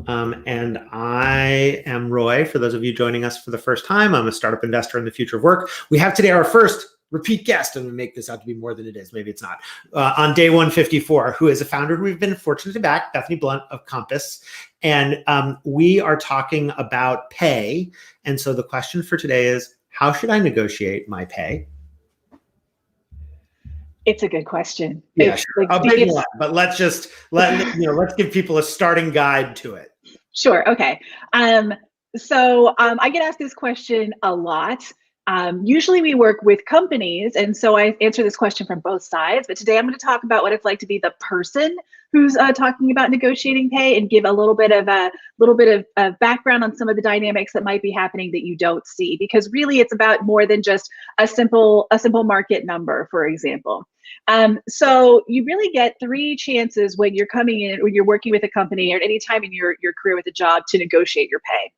And I am Roy. For those of you joining us for the first time, I'm a startup investor in the future of work. We have today our first repeat guest, and we make this out to be more than it is. Maybe it's not. On day 154, who is a founder we've been fortunate to back, Bethany Blunt of Compass. And we are talking about pay. And so the question for today is, how should I negotiate my pay? It's a good question. Yeah, sure. A big one, but let's give people a starting guide to it. Sure. Okay. So I get asked this question a lot. Usually we work with companies, and so I answer this question from both sides. But today I'm going to talk about what it's like to be the person who's talking about negotiating pay, and give a little bit of background on some of the dynamics that might be happening that you don't see. Because really, it's about more than just a simple market number, for example. So you really get 3 chances when you're coming in, or you're working with a company, or at any time in your career with a job, to negotiate your pay.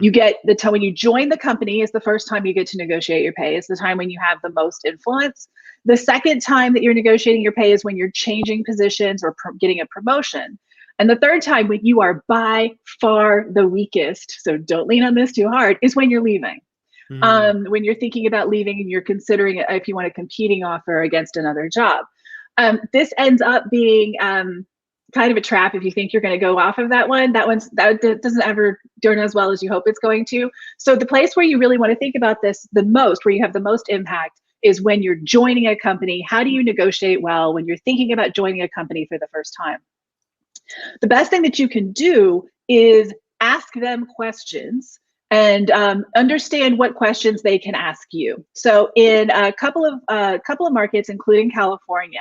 You get the time when you join the company is the first time you get to negotiate your pay. It's the time when you have the most influence. The second time that you're negotiating your pay is when you're changing positions or getting a promotion. And the third time, when you are by far the weakest, so don't lean on this too hard, is when you're leaving. When you're thinking about leaving and you're considering if you want a competing offer against another job. This ends up being kind of a trap if you think you're going to go off of that one. That doesn't ever turn as well as you hope it's going to. So the place where you really want to think about this the most, where you have the most impact, is when you're joining a company. How do you negotiate well when you're thinking about joining a company for the first time? The best thing that you can do is ask them questions and understand what questions they can ask you. So in a couple of markets, including California,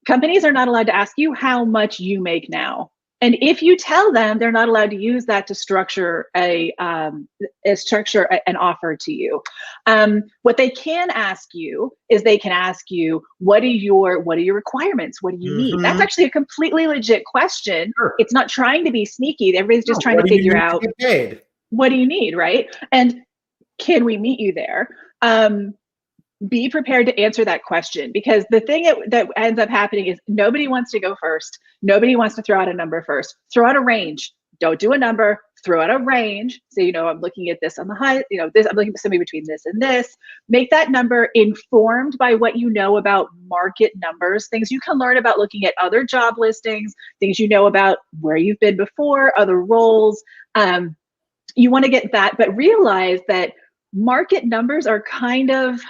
companies are not allowed to ask you how much you make now. And if you tell them, they're not allowed to use that to structure an offer to you. What they can ask you is, they can ask you, what are your requirements? What do you need? That's actually a completely legit question. Sure. It's not trying to be sneaky. Everybody's just trying to figure out, what do you need, right? And can we meet you there? Be prepared to answer that question, because the thing that ends up happening is nobody wants to go first. Nobody wants to throw out a number first. Throw out a range. Don't do a number. Throw out a range. So, I'm looking at this on the high, I'm looking at something between this and this. Make that number informed by what you know about market numbers, things you can learn about looking at other job listings, things you know about where you've been before, other roles. You want to get that, but realize that market numbers are kind of,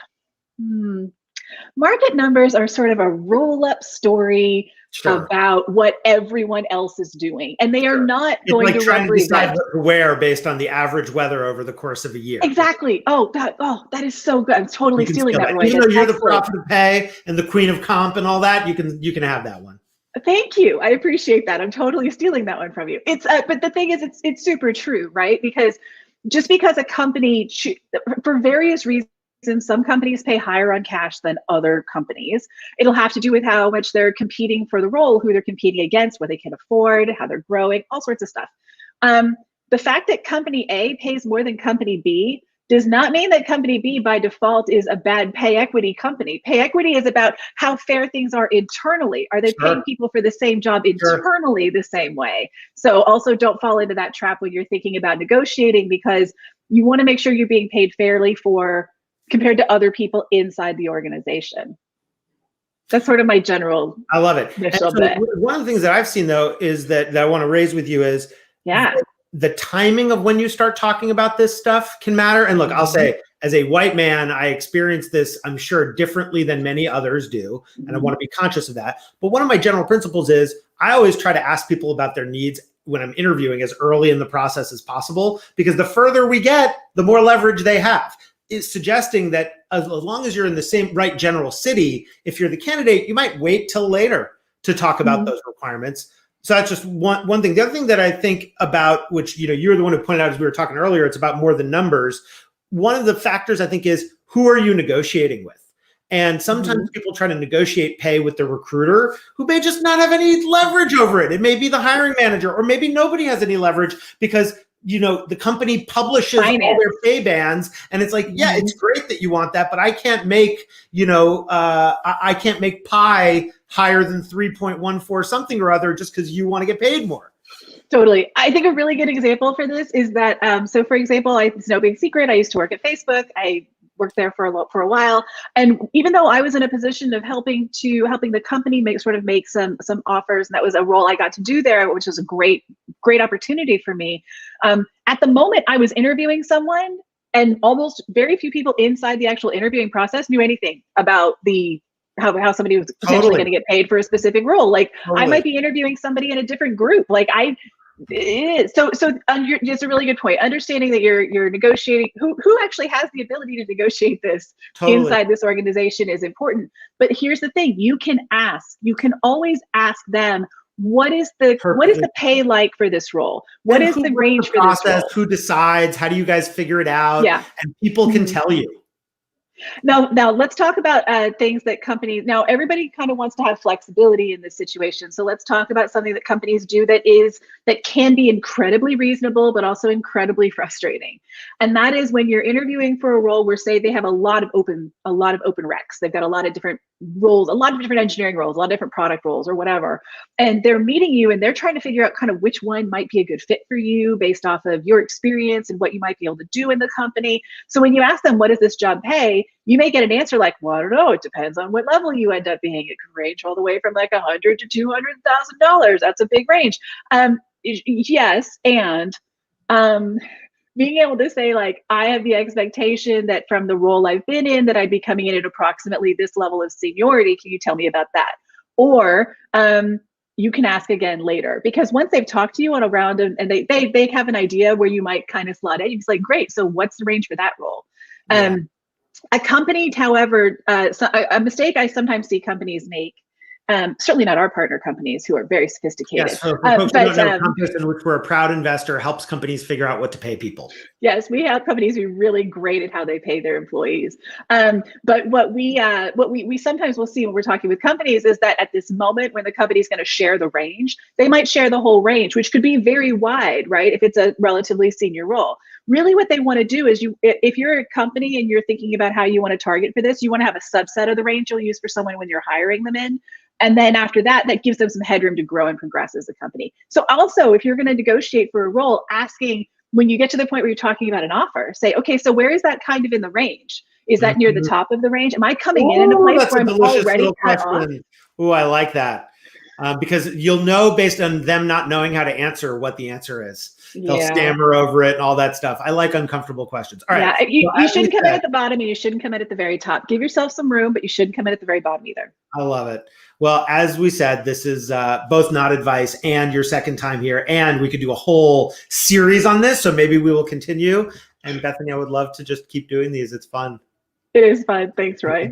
market numbers are sort of a roll-up story about what everyone else is doing, and they are not going to trying to decide what to wear based on the average weather over the course of a year. Exactly. That is so good. I'm totally stealing that, Roy. Even though you're the prophet of pay and the queen of comp and all that, you can have that one. Thank you. I appreciate that. I'm totally stealing that one from you. It's but the thing is, it's super true, right? Because just because a company, for various reasons, some companies pay higher on cash than other companies. It'll have to do with how much they're competing for the role, who they're competing against, what they can afford, how they're growing, all sorts of stuff. The fact that company A pays more than company B does not mean that company B by default is a bad pay equity company. Pay equity is about how fair things are internally. Are they paying people for the same job internally the same way? So also don't fall into that trap when you're thinking about negotiating, because you want to make sure you're being paid fairly compared to other people inside the organization. That's sort of my general. I love it. One of the things that I've seen, though, is that I want to raise with you is the timing of when you start talking about this stuff can matter. And look, I'll say, as a white man, I experience this, I'm sure, differently than many others do. And I want to be conscious of that. But one of my general principles is I always try to ask people about their needs when I'm interviewing as early in the process as possible, because the further we get, the more leverage they have. Is suggesting that as long as you're in the same general city, if you're the candidate, you might wait till later to talk about those requirements. So that's just one thing. The other thing that I think about, which you're the one who pointed out as we were talking earlier, it's about more than numbers. One of the factors I think is, who are you negotiating with? And sometimes people try to negotiate pay with the recruiter, who may just not have any leverage over it. It may be the hiring manager, or maybe nobody has any leverage because the company publishes all their pay bands, and it's like, yeah, it's great that you want that, but I can't make, I can't make pie higher than 3.14 something or other just because you want to get paid more. Totally. I think a really good example for this is that, so for example, it's no big secret, I used to work at Facebook. I worked there for a while. And even though I was in a position of helping the company make some offers, and that was a role I got to do there, which was a great opportunity for me. At the moment I was interviewing someone, and almost very few people inside the actual interviewing process knew anything about how somebody was potentially going to get paid for a specific role. Like I might be interviewing somebody in a different group. Like it's a really good point. Understanding that you're negotiating, who actually has the ability to negotiate this inside this organization is important. But here's the thing: you can always ask them, what is the pay like for this role? What is the range for this role? Who decides? How do you guys figure it out? Yeah. And people can tell you. Now let's talk about things that companies, now everybody kind of wants to have flexibility in this situation. So let's talk about something that companies do that can be incredibly reasonable, but also incredibly frustrating. And that is when you're interviewing for a role where, say, they have a lot of open recs. They've got a lot of different roles, a lot of different engineering roles, a lot of different product roles or whatever. And they're meeting you and they're trying to figure out kind of which one might be a good fit for you based off of your experience and what you might be able to do in the company. So when you ask them, what does this job pay? You may get an answer like, well, I don't know. It depends on what level you end up being. It can range all the way from like $100,000 to $200,000. That's a big range. Yes, and being able to say, like, I have the expectation that from the role I've been in, that I'd be coming in at approximately this level of seniority. Can you tell me about that? Or you can ask again later, because once they've talked to you on a round and they have an idea where you might kind of slot in, you can say, great, so what's the range for that role? Yeah. A company, however, a mistake I sometimes see companies make, certainly not our partner companies who are very sophisticated. Yes, for folks who don't know, Compass, in which we're a proud investor, helps companies figure out what to pay people. Yes, we have companies who are really great at how they pay their employees. But what we sometimes will see when we're talking with companies is that at this moment when the company is going to share the range, they might share the whole range, which could be very wide, right? If it's a relatively senior role. Really what they want to do is, if you're a company and you're thinking about how you want to target for this, you want to have a subset of the range you'll use for someone when you're hiring them in. And then after that, that gives them some headroom to grow and progress as a company. So also, if you're going to negotiate for a role, asking when you get to the point where you're talking about an offer, say, okay, so where is that kind of in the range? Is that near the top of the range? Am I coming in a place where I'm already cut off? Oh, I like that. Because you'll know based on them not knowing how to answer what the answer is. They'll stammer over it and all that stuff. I like uncomfortable questions. All right. Yeah, you shouldn't come in at the bottom and you shouldn't come in at the very top. Give yourself some room, but you shouldn't come in at the very bottom either. I love it. Well, as we said, this is both not advice and your second time here. And we could do a whole series on this. So maybe we will continue. And Bethany, I would love to just keep doing these. It's fun. It is fun. Thanks, Roy.